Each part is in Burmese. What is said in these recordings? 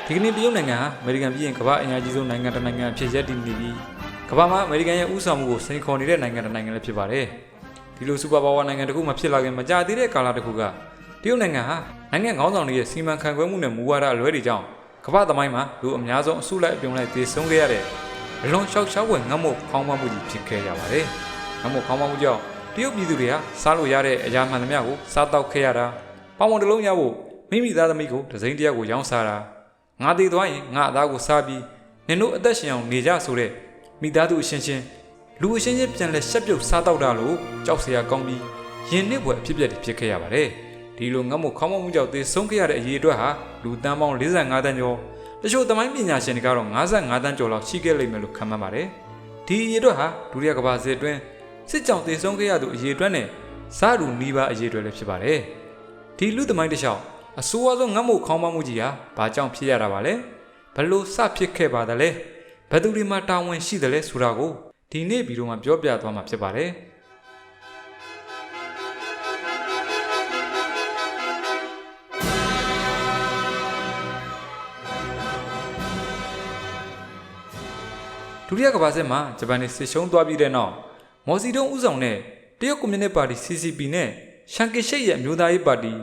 ဒီကနေ့တရုတ်နိုင်ငံဟာအမေရိကန်ပြည်ရင်ကမ္ဘာအင်အားကြီးဆုံးနိုင်ငံတစ်နိုင်ငံဖြစ်ရပ်တည်နေပြီးကမ္ဘာမှာအမေရိကန်ရဲ့ဥဆောင်မှုကိုစိန်ခေါ်နေတဲ့နိုင်ငံတစ်နိုင်ငံလည်းဖြစ်ပါတယ်။ဒီလိုစူပါပါဝါနိုင်ငံတစ်ခုမှဖြစ်လာခင်မကြာသေးတဲ့ကာလတစ်ခုကတရုတ်နိုင်ငံဟာနိုင်ငံခေါင်းဆောင်တွေရဲ့စီမံခန့်ခွဲမှုနဲ့မူဝါဒအလွဲတွေကြောင့်ကမ္ဘာသမိုင်းမှာလူအများဆုံးအစုလိုက်အပြုံလိုက်တည်ဆုံခဲ့ရတဲ့အလွန်ရှောက်ရှောက်ဝဲငတ်မုတ်ခေါင်းမမှုကြီးဖြစ်ခဲ့ရပါတယ်။ငတ်မုတ်ခေါင်းမမှုကြောင့်တရုတ်ပြည်သူတွေဟာစားလို့ရတဲ့အရာမှန်သမျှကိုစားတောက်ခဲ့ရတာပေါင်ပုံတစ်လုံးရဖို့မိမိသားသမီးကိုဒဇိန်တယောက်ကိုရောင်းစားတာငါတည်သွားရင်ငါအသားကိုစားပြီးနင်တို့အသက်ရှင်အောင်နေကြဆိုတဲ့မိသားစုအချင်းချင်းလူအချင်းချင်းပြန်လဲရှက်ပြုတ်စားတောက်တာလို့ကြောက်စရာကောင်းပြီးရင်နစ်ဘွယ်အဖြစ်အပျက်တွေဖြစ်ခဲ့ရပါတယ်ဒီလိုငတ်မုတ်ခေါင်းမမှုကြောင့်သေဆုံးခဲ့ရတဲ့အရေးအတွက်ဟာလူတန်းပေါင်း45တန်းကျော်တချို့သမိုင်းပညာရှင်တွေကတော့55တန်းကျော်လောက်ရှိခဲ့လိမ့်မယ်လို့ခန့်မှန်းပါတယ်ဒီအရေးအတွက်ဟာဒုတိယကမ္ဘာစစ်အတွင်းစစ်ကြောင့်သေဆုံးခဲ့ရသူအရေးအတွက်နဲ့စားလူနီးပါးအရေးအတွက်လည်းဖြစ်ပါတယ်ဒီလူသမိုင်းတစ်လျှောက်အဆိုးအဆုံးငတ်မုတ်ခေါင်းမမှုကြီးဟာဘာကြောင့်ဖြစ်ရတာပါလဲဘလို့စဖြစ်ခဲ့ပါသလဲဘယ်သူတွေမှတာဝန်ရှိတယ်လဲဆိုတာကိုဒီနေ့ဗီဒီယိုမှာပြောပြသွားမှာဖြစ်ပါတယ်ဒုတိယကမ္ဘာစစ်မှာဂျပန်နေစစ်ရှုံးသွားပြီးတဲ့နောက်မော်စီတုံးဦးဆောင်တဲ့တရုတ်ကွန်မြူနစ်ပါတီ CCP နဲ့ရှန်ကီရှိတ်ရဲ့အမျိုးသားရေးပါတီ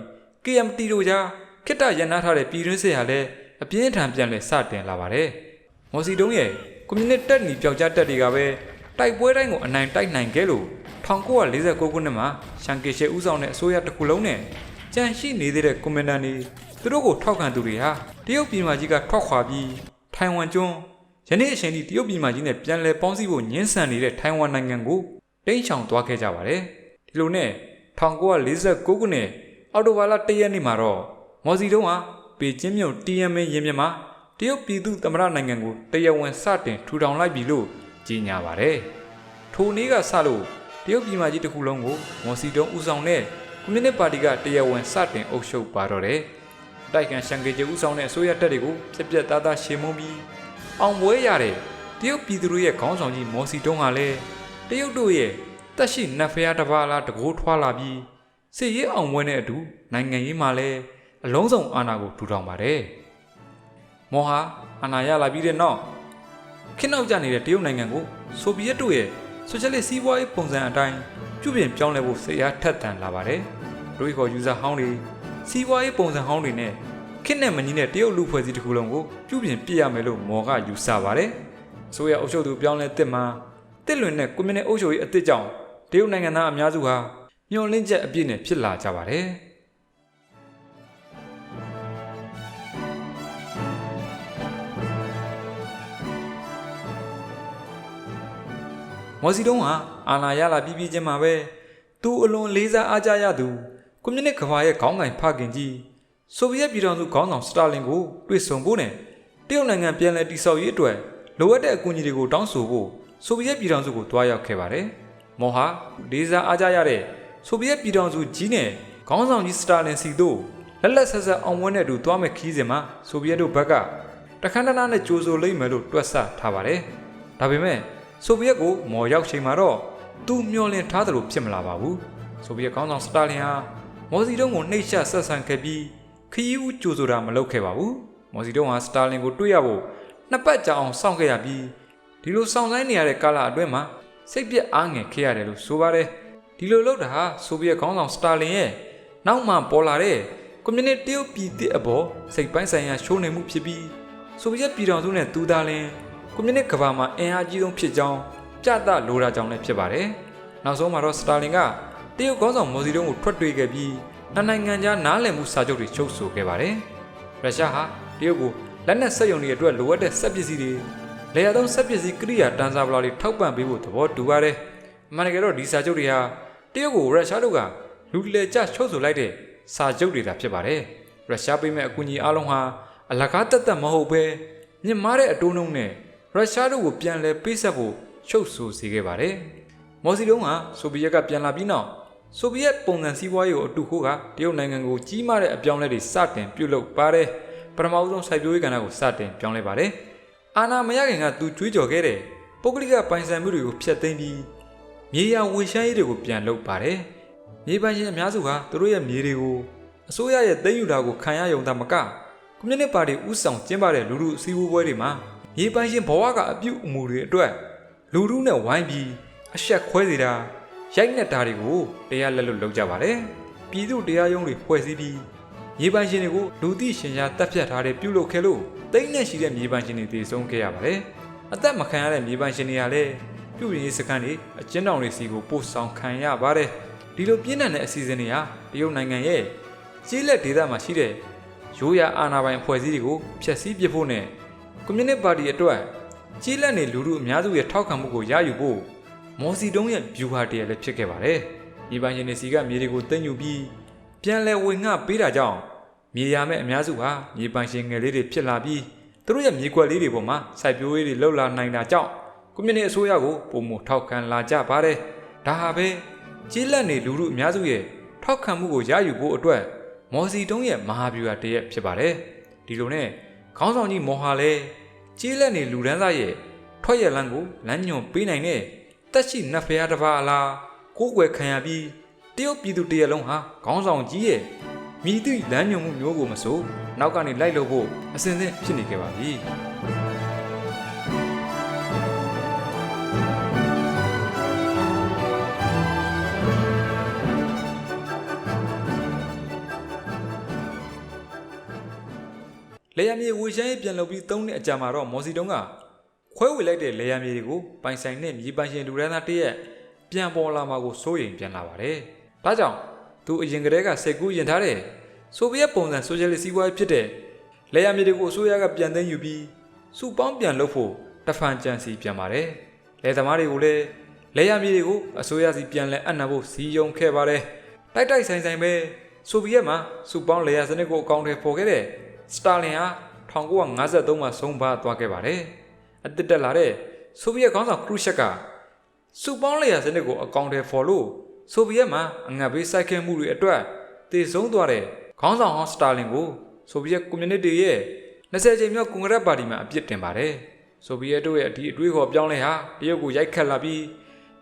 KMT တို့ကြားခေတ္တရန်နာထားတဲ့ပြည်တွင်းစစ်ဟာလည်းအပြင်းအထန်ပြန်လည်စတင်လာပါတယ်။မော်စီတုံးရဲ့ကွန်မြူနစ်တပ်နီပျောက်ကြားတပ်တွေကပဲတိုက်ပွဲတိုင်းကိုအနိုင်တိုက်နိုင်ခဲ့လို့1949ခုနှစ်မှာရှန်ကီရှိတ်ဦးဆောင်တဲ့အစိုးရတစ်ခုလုံးနဲ့ကြန့်ရှိနေသေးတဲ့ကွန်မန်ဒန်တွေသူတို့ကိုထောက်ခံသူတွေဟာတရုတ်ပြည်မကြီးကထွက်ခွာပြီးထိုင်ဝမ်ကျွန်းယနေ့အချိန်ထိတရုတ်ပြည်မကြီးနဲ့ပြန်လည်ပေါင်းစည်းဖို့ညှင်းဆန်နေတဲ့ထိုင်ဝမ်နိုင်ငံကိုတိမ်းရှောင်သွားခဲ့ကြပါတယ်။ဒီလိုနဲ့1949ခုနှစ်အောက်တိုဘာလ1ရက်နေ့မှာတော့မော်စီတုံးဟာပေကျင်းမြို့တီယမ်မင်းရင်မြစ်မှာတရုတ်ပြည်သူ့သမ္မတနိုင်ငံကိုတရားဝင်စတင်ထူထောင်လိုက်ပြီလို့ကြေညာပါတယ်။ထိုနေ့ကစလို့တရုတ်ပြည်မကြီးတစ်ခုလုံးကိုမော်စီတုံးဦးဆောင်တဲ့ကွန်မြူနစ်ပါတီကတရားဝင်စတင်အုပ်ချုပ်ပါတော့တယ်။တိုက်ကန်ရှန်ကေဂျီဦးဆောင်တဲ့အစိုးရတပ်တွေကိုပြက်ပြက်သားသားရှေမုံပြီးအောင်ပွဲရတဲ့တရုတ်ပြည်သူတို့ရဲ့ခေါင်းဆောင်ကြီးမော်စီတုံးကလည်းတရုတ်တို့ရဲ့တက်ရှိနတ်ဖျားတစ်ပါးလားတကိုးထွားလာပြီးစစ်ရေးအောင်ပွဲနဲ့အတူနိုင်ငံရေးမှာလည်းအလုံးစုံအာဏာကိုထူထောင်ပါတယ်။မော်ဟာအာဏာရလာပြီးတဲ့နောက်ခေတ်နောက်ကျနေတဲ့တရုတ်နိုင်ငံကိုဆိုဗီယက်တို့ရဲ့ဆိုရှယ်လစ်စီးပွားရေးပုံစံအတိုင်းပြုပြင်ပြောင်းလဲဖို့စိတ်အားထက်သန်လာပါတယ်။တို့ခေါ်ယူဇာဟောင်းတွေစီးပွားရေးပုံစံဟောင်းတွေနဲ့ခေတ်နဲ့မညီတဲ့တရုတ်လူဖွဲ့စည်းတစ်ခုလုံးကိုပြုပြင်ပြရမယ်လို့မော်ကယူဆပါတယ်။အစိုးရအုပ်ချုပ်သူပြောင်းလဲတစ်မှာတစ်လွင်တဲ့ကွန်မြူနစ်အုပ်ချုပ်ရေးအသစ်ကြောင့်တရုတ်နိုင်ငံသားအများစုဟာမျှော်လင့်ချက်အပြည့်နဲ့ဖြစ်လာကြပါတယ်။မော်စီတုံးဟာအာဏာရလာပြီးချင်းမှာပဲသူအလွန်လေးစားအားကြရသူကွန်မြူနစ်ကမ္ဘာရဲ့ခေါင်းဆောင်ဖခင်ကြီးဆိုဗီယက်ပြည်ထောင်စုခေါင်းဆောင်စတာလင်ကိုတွေ့ဆုံဖို့နဲ့တရုတ်နိုင်ငံပြန်လည်တည်ဆောက်ရေးအတွက်လိုအပ်တဲ့အကူအညီတွေကိုတောင်းဆိုဖို့ဆိုဗီယက်ပြည်ထောင်စုကိုတွားရောက်ခဲ့ပါတယ်။မော်ဟာလေးစားအားကြရတဲ့ဆိုဗီယက်ပြည်ထောင်စုကြီးနဲ့ခေါင်းဆောင်ကြီးစတာလင်စီတို့လက်လက်ဆက်ဆက်အောင်ပွဲနဲ့အတူတွားမဲ့ခီးစဉ်မှာဆိုဗီယက်တို့ဘက်ကတခန်းတနာနဲ့ကြိုးဆိုလိမ့်မယ်လို့တွက်ဆထားပါတယ်။ဒါပေမဲ့ဆိုဗီယက်ကိုမော်ရောက်ချိန်မှာတော့သူမျှော်လင့်ထားသလိုဖြစ်မလာပါဘူး။ဆိုဗီယက်ခေါင်းဆောင်စတာလင်ဟာမော်စီတုံးကိုနှိပ်ချဆက်ဆံခဲ့ပြီးခရီးဦးကြိုဆိုတာမလုပ်ခဲ့ပါဘူး။မော်စီတုံးဟာစတာလင်ကိုတွေ့ရဖို့နှစ်ပတ်ကြာအောင်စောင့်ခဲ့ရပြီးဒီလိုစောင့်ဆိုင်းနေရတဲ့ကာလအတွင်းမှာစိတ်ပြက်အားငယ်ခဲ့ရတယ်လို့ဆိုပါတယ်။ဒီလိုလုပ်တာဟာဆိုဗီယက်ခေါင်းဆောင်စတာလင်ရဲ့နောက်မှပေါ်လာတဲ့ကွန်မြူနစ်တရုတ်ပြည်သစ်အပေါ်စိတ်ပိုင်းဆိုင်ရာရှိုးနေမှုဖြစ်ပြီးဆိုဗီယက်ပြည်ထောင်စုနဲ့သူသားလင်ကွန်မြူနစ်ကမ္ဘာမှာအင်အားကြီးဆုံးဖြစ်ကြောင်းပြသလိုတာကြောင့်လည်းဖြစ်ပါတယ်။နောက်ဆုံးမှာတော့စတာလင်ကတရုတ်ခေါင်းဆောင်မော်စီတုံးကိုထွက်တွေ့ခဲ့ပြီးနိုင်ငံခြားနားလည်မှုစာချုပ်တွေချုပ်ဆိုခဲ့ပါတယ်။ရုရှားဟာတရုတ်ကိုလက်နက်စက်ရုံတွေအတွက်လိုအပ်တဲ့စက်ပစ္စည်းတွေလေယာဉ်သုံးစက်ပစ္စည်းကိရိယာတန်းစားပလာတွေထောက်ပံ့ပေးဖို့သဘောတူပါတယ်။အမှန်တကယ်တော့ဒီစာချုပ်တွေဟာတရုတ်ကိုရုရှားတို့ကလူလေကျချုပ်ဆိုလိုက်တဲ့စာချုပ်တွေသာဖြစ်ပါတယ်။ရုရှားပေးမဲ့အကူအညီအလုံးဟာအလကားတက်မဟုတ်ပဲမြင့်မားတဲ့အတိုးနှုန်းနဲ့ရုရှားတို့ကိုပြန်လည်ပေးဆက်ဖို့ချုပ်ဆိုစေခဲ့ပါတယ်။မော်စီတုံးကဆိုဗီယက်ကပြန်လာပြီးနောက်ဆိုဗီယက်ပုံစံစီးပွားရေးကိုအတူခိုးကတရုတ်နိုင်ငံကိုကြီးမားတဲ့အပြောင်းလဲတွေစတင်ပြုလုပ်ပါတယ်။ပထမဆုံးစိုက်ပျိုးရေးကဏ္ဍကိုစတင်ပြောင်းလဲပါတယ်။အာဏာမရခင်ကသူကြွေးကြော်ခဲ့တဲ့ပုဂ္ဂလိကပိုင်ဆိုင်မှုတွေကိုဖျက်သိမ်းပြီးမြေယာဝေရှမ်းရေးတွေကိုပြန်လုပ်ပါတယ်။မြေပိုင်ရှင်အများစုဟာသူတို့ရဲ့မြေတွေကိုအစိုးရရဲ့သိမ်းယူတာကိုခံရယုံတာမက ကွန်မြူနစ်ပါတီဥဆောင်ကျင်းပတဲ့လူထုအစည်းအဝေးပွဲတွေမှာမြေပိုင်ရှင်ဘဝကအပြုအမူတွေအတွက်လူထုနဲ့ဝိုင်းပြီးအဆက်ခွဲစေတာရိုက်နှက်တာတွေကိုတရားလက်လွတ်လုပ်ကြပါတယ်။ပြည်သူတရားရုံးတွေဖွဲ့စည်းပြီးမြေပိုင်ရှင်တွေကိုလူသိရှင်ကြားတပ်ဖြတ်ထားတဲ့ပြုလုပ်ခဲ့လို့တိတ်နဲ့ရှိတဲ့မြေပိုင်ရှင်တွေတည်ဆုံးခဲ့ရပါတယ်။အသက်မခံရတဲ့မြေပိုင်ရှင်တွေကလည်းပြုပြင်ရေးစခန်းတွေအကျဉ်းထောင်တွေစီကိုပို့ဆောင်ခံရပါတယ်။ဒီလိုပြင်းထန်တဲ့အစီအစဉ်တွေဟာတရုတ်နိုင်ငံရဲ့ကျေးလက်ဒေသမှာရှိတဲ့ရိုးရာအာဏာပိုင်အဖွဲ့အစည်းတွေကိုဖျက်ဆီးပစ်ဖို့နဲ့ကွန်မြူနစ်ပါတီအတွက်ကျေးလက်နေလူထုအများစုရဲ့ထောက်ခံမှုကိုရယူဖို့မော်စီတုံးရဲ့ဗျူဟာတရလည်းဖြစ်ခဲ့ပါတယ်။မြေပိုင်ရှင်တွေစီကမြေတွေကိုသိမ်းယူပြီးပြန်လည်ဝင်ငှပေးတာကြောင့်မြေယာမဲ့အများစုဟာမြေပိုင်ရှင်ငယ်လေးတွေဖြစ်လာပြီးသူတို့ရဲ့မြေကွက်လေးတွေပေါ်မှာစိုက်ပျိုးရေးတွေလှုပ်လာနိုင်တာကြောင့်ကွန်မြူနစ်အစိုးရကိုပုံမထောက်ခံလာကြပါတယ်။ဒါဟာပဲကျေးလက်နေလူထုအများစုရဲ့ထောက်ခံမှုကိုရယူဖို့အတွက်မော်စီတုံးရဲ့မဟာဗျူဟာတရဖြစ်ပါတယ်။ဒီလိုနဲ့ခေါင်းဆောင်ကြီးမော်ဟာလည်းကျေးလက်နေလူဒန်းသားရဲ့ထွက်ရလန်းကိုလမ်းညွှန်ပေးနိုင်တဲ့တက်ရှိနတ်ဖျားတစ်ပါးအလားကိုးကွယ်ခံရပြီးတရုတ်ပြည်သူတရလုံးဟာခေါင်းဆောင်ကြီးရဲ့မိသည့်လမ်းညွှန်မှုမျိုးကိုမဆိုနောက်ကနေလိုက်လို့ဖို့အစဉ်သင့်ဖြစ်နေခဲ့ပါပြီလေယာဉ်မြေဝေရှမ်းရေးပြန်လုပ်ပြီး3နှစ်အကြာမှာတော့မော်စီတုံးကခွဲဝေလိုက်တဲ့လေယာဉ်မြေတွေကိုပိုင်ဆိုင်တဲ့မြေပိုင်ရှင်လူဒန်းသားတရက်ပြန်ပေါ်လာမှာကိုစိုးရိမ်ပြန်လာပါတယ်။ဒါကြောင့်သူအရင်ကတည်းကစိတ်ကူးရင်ထားတဲ့ဆိုဗီယက်ပုံစံဆိုရှယ်လစ်စီးပွားရေးဖြစ်တဲ့လေယာဉ်မြေတွေကိုအစိုးရကပြန်သိမ်းယူပြီးစုပေါင်းပြန်လုပ်ဖို့တဖန်ကြံစီပြန်ပါတယ်။လယ်သမားတွေကိုလည်းလေယာဉ်မြေတွေကိုအစိုးရစီပြန်လဲအပ်နှံဖို့စီယုံခဲ့ပါတယ်။တိုက်တိုက်ဆိုင်ဆိုင်ပဲဆိုဗီယက်မှာစုပေါင်းလေယာဉ်စနစ်ကိုအကောင့်ထဲပေါ်ခဲ့တဲ့စတာလင်ဟာ1953မှာဆုံးပါသွားခဲ့ပါတယ်။အသစ်တက်လာတဲ့ဆိုဗီယက်ခေါင်းဆောင်ခရုရှက်ကစုပေါင်းလေယာဉ်စနစ်ကိုအကောင့်ထဲပေါ်လို့ဆိုဗီယက်မှာအငတ်ဘေးစိုက်ခဲ့မှုတွေအတွက်တည်ဆုံးသွားတဲ့ခေါင်းဆောင်ဟောင်းစတာလင်ကိုဆိုဗီယက်ကွန်မြူနစ်တွေရဲ့20ကြိမ်မြောက်ကွန်ဂရက်ပါတီမှာအပြစ်တင်ပါတယ်။ဆိုဗီယက်တို့ရဲ့အထူးအခေါ်ပြောင်းလဲဟာတရုတ်ကိုရိုက်ခတ်လာပြီ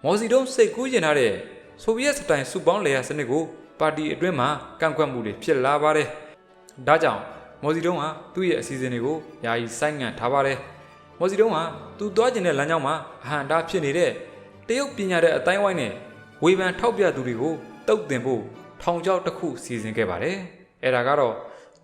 းမော်စီတုံးစိတ်ကူးကျင်ထားတဲ့ဆိုဗီယက်စတိုင်စုပေါင်းလေယာဉ်စနစ်ကိုပါတီအတွင်းမှာကန့်ကွက်မှုတွေဖြစ်လာပါတယ်။ဒါကြောင့်မော်စီတုံးဟာသူ့ရဲ့အစီအစဉ်တွေကိုယာယီဆိုင်းငံ့ထားပါတယ်။မော်စီတုံးဟာသူသွားကျင်တဲ့လမ်းကြောင်းမှာအဟံတာဖြစ်နေတဲ့တရုတ်ပညာတဲ့အတိုင်းဝိုင်းနဲ့ဝေဖန်ထောက်ပြသူတွေကိုတုတ်တင်ဖို့ထောင်ချောက်တစ်ခုစီစဉ်ခဲ့ပါတယ်။အဲ့ဒါကတော့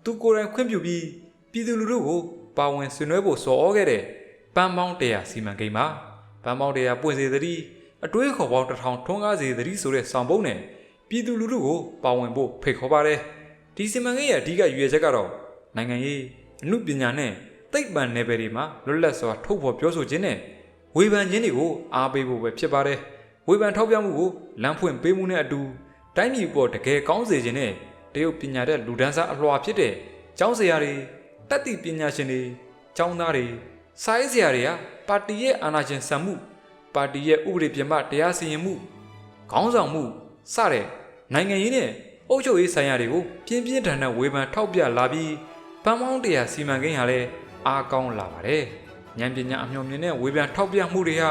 သူကိုယ်တိုင်ခွင့်ပြုပြီးပြည်သူလူထုကိုပါဝင်ဆွေးနွေးဖို့ဆော်ဩခဲ့တဲ့ပန်းပေါင်း100စီမံကိန်းပါ။ပန်းပေါင်း100ပွင့်စေသတည်းအတွေးခေါ်ပေါင်း1000ထွန်းကားစေသတည်းဆိုတဲ့ဆောင်ပုဒ်နဲ့ပြည်သူလူထုကိုပါဝင်ဖို့ဖိတ်ခေါ်ပါတယ်။ဒီစီမံကိန်းရဲ့အဓိကရည်ရွယ်ချက်ကတော့နိုင်ငံရေးအမှုပညာနဲ့သိပ္ပံနယ်ပယ်တွေမှာလွတ်လပ်စွာထုတ်ဖော်ပြောဆိုခြင်းနဲ့ဝေဖန်ခြင်းတွေကိုအားပေးဖို့ပဲဖြစ်ပါတယ်။ဝေဖန်ထောက်ပြမှုကိုလမ်းဖွင့်ပေးမှုနဲ့အတူတိုင်းပြည်ပေါ်တကယ်ကောင်းစေခြင်းနဲ့တရုတ်ပညာတဲ့လူဒန်းစားအလွှာဖြစ်တဲ့ကျောင်းဆရာတွေတတ်သိပညာရှင်တွေကျောင်းသားတွေစာရေးဆရာတွေကပါတီရဲ့အာဏာရှင်ဆန်မှုပါတီရဲ့ဥပဒေပြင်ပတရားစီရင်မှုခေါင်းဆောင်မှုစတဲ့နိုင်ငံရေးနဲ့အုပ်ချုပ်ရေးဆိုင်ရာတွေကိုပြင်းပြင်းထန်ထန်ဝေဖန်ထောက်ပြလာပြီးပန်းပေါင်း100စီမံကိန်းဟာလည်းအားကောင်းလာပါတယ်။ဉာဏ်ပညာအမျှော်မြင်တဲ့ဝေဖန်ထောက်ပြမှုတွေဟ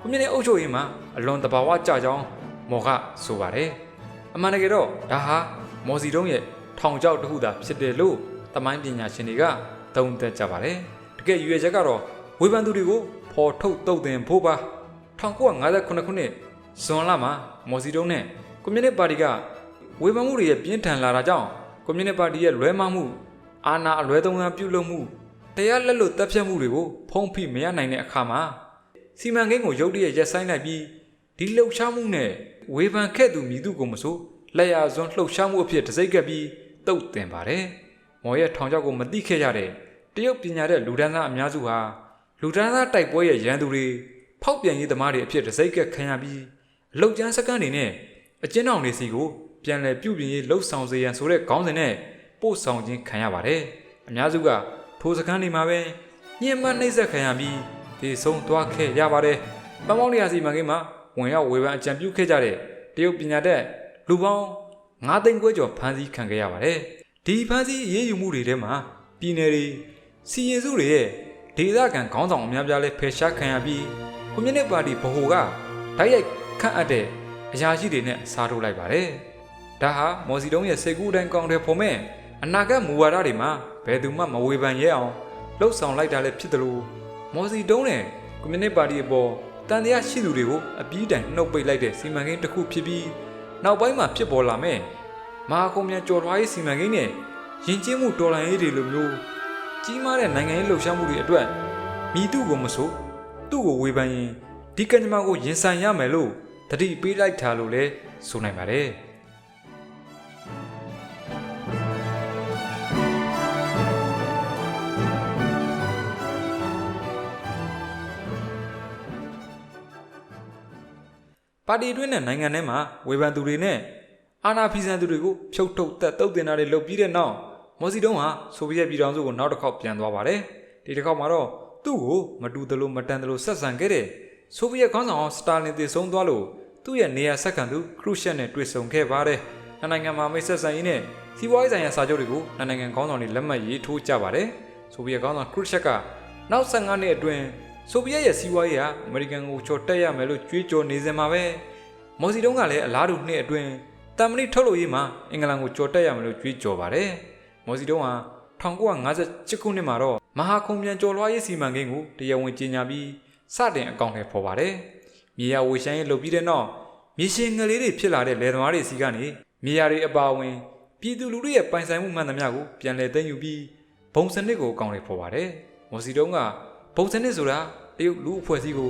ာကွန်မြူနစ်အုပ်ချုပ်ရေးမှာအလွန်တဘာဝကျကြောင်းမော်ကဆိုပါတယ်။အမှန်တကယ်တော့ဒါဟာမော်စီတုံးရဲ့ထောင်ချောက်တစ်ခုသာဖြစ်တယ်လို့သမိုင်းပညာရှင်တွေကသုံးသပ်ကြပါတယ်။တကယ်ရည်ရွယ်ချက်ကတော့ဝေဖန်သူတွေကိုဖော်ထုတ်တုတ်တင်ဖို့ပါ။1958ခုနှစ်ဇွန်လမှာမော်စီတုံးနဲ့ကွန်မြူနစ်ပါတီကဝေဖန်မှုတွေရဲ့ပြင်းထန်လာတာကြောင့်ကွန်မြူနစ်ပါတီရဲ့လွဲမှားမှုအာဏာအလွဲသုံးစားပြုလုပ်မှုတရားလက်လွတ်တပ်ဖြတ်မှုတွေကိုဖုံးဖိမရနိုင်တဲ့အခါမှာစီမံကိန်းကိုရုတ်တရက်ရပ်ဆိုင်းလိုက်ပြီးဒီလှုပ်ရှားမှုနဲ့ဝေဖန်ခဲ့သူမည်သူကိုမဆိုလက်ရစွန်းလှုပ်ရှားမှုအဖြစ်တစိမ့်ကပ်ပြီးတုတ်တင်ပါတယ်။မော်ရဲ့ထောင်ချောက်ကိုမသိခဲ့ကြတဲ့တရုတ်ပညာတဲ့လူဒန်းသားအများစုဟာလူဒန်းသားတိုက်ပွဲရဲ့ရန်သူတွေဖောက်ပြန်ရေးသမားတွေအဖြစ်တစိမ့်ကပ်ခံရပြီးအလုတ်ကျန်းစကန်တွေနဲ့အကျဉ်းထောင်တွေစီကိုပြန်လည်ပြုပြင်ရေးလှုပ်ဆောင်စေရန်ဆိုတဲ့ခေါင်းစဉ်နဲ့ပို့ဆောင်ခြင်းခံရပါတယ်။အများစုကထိုစကန်တွေမှာပဲညှဉ်းပန်းနှိပ်စက်ခံရပြီးဒေဆုံးသွားခဲ့ရပါတယ်။ပန်းပေါင်း100စီမံကိန်းမှာဝင်ရောက်ဝေဖန်အကြံပြုခဲ့ကြတဲ့တရုတ်ပညာတဲ့လူပေါင်း9သိန်းခွဲကျော်ဖမ်းဆီးခံခဲ့ရပါတယ်။ဒီဖမ်းဆီးအရေးယူမှုတွေထဲမှာပြည်내တွေစီရင်စုတွေရဲ့ဒေသခံခေါင်းဆောင်အများပြားလဲဖယ်ရှားခံရပြီးကွန်မြူနစ်ပါတီဗဟိုကတိုက်ရိုက်ခန့်အပ်တဲ့အရာရှိတွေနဲ့စားထိုးလိုက်ပါတယ်။ဒါဟာမော်စီတုံးရဲ့စိတ်ကူးတိုင်းကောင်းတဲ့ပုံမဲ့ အနာဂတ်မူဝါဒတွေမှာဘယ်သူမှမဝေဖန်ရဲအောင်လှုပ်ဆောင်လိုက်တာလည်းဖြစ်တယ်လို့မော်စီတုံးနဲ့ကွန်မြူနစ်ပါတီအပေါ်တန်တရားရှိသူတွေကိုအပြီးတိုင်နှုတ်ပိတ်လိုက်တဲ့စီမံကိန်းတစ်ခုဖြစ်ပြီးနောက်ပိုင်းမှာဖြစ်ပေါ်လာမဲ့မဟာကွန်မြူကျော်လွှားရေးစီမံကိန်းနဲ့ယဉ်ကျေးမှုတော်လှန်ရေးတွေလိုမျိုးကြီးမားတဲ့နိုင်ငံရေးလှုပ်ရှားမှုတွေအတွက်မိသူကိုမဆိုသူ့ကိုဝေဖန်ရင်ဒီကံကြမ္မာကိုရင်ဆိုင်ရမယ်လို့တတိပေးလိုက်တာလို့လည်းဆိုနိုင်ပါတယ်ပါတီတွင်းနဲ့နိုင်ငံထဲမှာဝေဖန်သူတွေနဲ့အာဏာဖီဆန်သူတွေကိုဖြုတ်ထုတ်သက်တုတ်တင်တာတွေလုပ်ပြီးတဲ့နောက်မော်စီတုံးဟာဆိုဗီယက်ပြည်ထောင်စုကိုနောက်တစ်ခေါက်ပြန်သွားပါတယ်ဒီတစ်ခေါက်မှာတော့သူ့ကိုမတူသလိုမတန်သလိုဆက်ဆံခဲ့တဲ့ဆိုဗီယက်ခေါင်းဆောင်စတာလင်တည်ဆုံးသွားလို့သူ့ရဲ့နေရာဆက်ခံသူခရုရှက်နဲ့တွေ့ဆုံခဲ့ပါတယ်နိုင်ငံမှာမိတ်ဆက်ဆံရေးနဲ့စီးပွားရေးဆိုင်ရာစာချုပ်တွေကိုနိုင်ငံခေါင်းဆောင်တွေလက်မှတ်ရေးထိုးကြပါတယ်ဆိုဗီယက်ခေါင်းဆောင်ခရုရှက်ကနောက်15နှစ်အတွင်းဆိုဗီယက်ရဲ့စီးပွားရေးဟာအမေရိကန်ကိုချော်တက်ရမယ်လို့ကြွေးကြော်နေစမှာပဲမော်စီတုံးကလည်းအလားတူနှစ်အတွင်းတမ်မဏိထုတ်လုပ်ရေးမှာအင်္ဂလန်ကိုချော်တက်ရမယ်လို့ကြွေးကြော်ပါတယ်မော်စီတုံးဟာ1958ခုနှစ်မှာတော့မဟာခုံပြန်ကျော်လွှားရေးစီမံကိန်းကိုတရားဝင်ကြေညာပြီးစတင်အကောင့်ထဲပေါ်ပါတယ်မြေယာဝေရှမ်းရေးလုပ်ပြီးတဲ့နောက်မြေရှင်ငယ်လေးတွေဖြစ်လာတဲ့လယ်သမားတွေစီကနေမြေယာတွေအပါအဝင်ပြည်သူလူထုရဲ့ပိုင်ဆိုင်မှုမှန်သမျှကိုပြန်လည်သိမ်းယူပြီးဘုံစနစ်ကိုအကောင့်ထဲပေါ်ပါတယ်မော်စီတုံးကဘုံစနစ်ဆိုတာတရုတ်လူအဖွဲ့အစည်းကို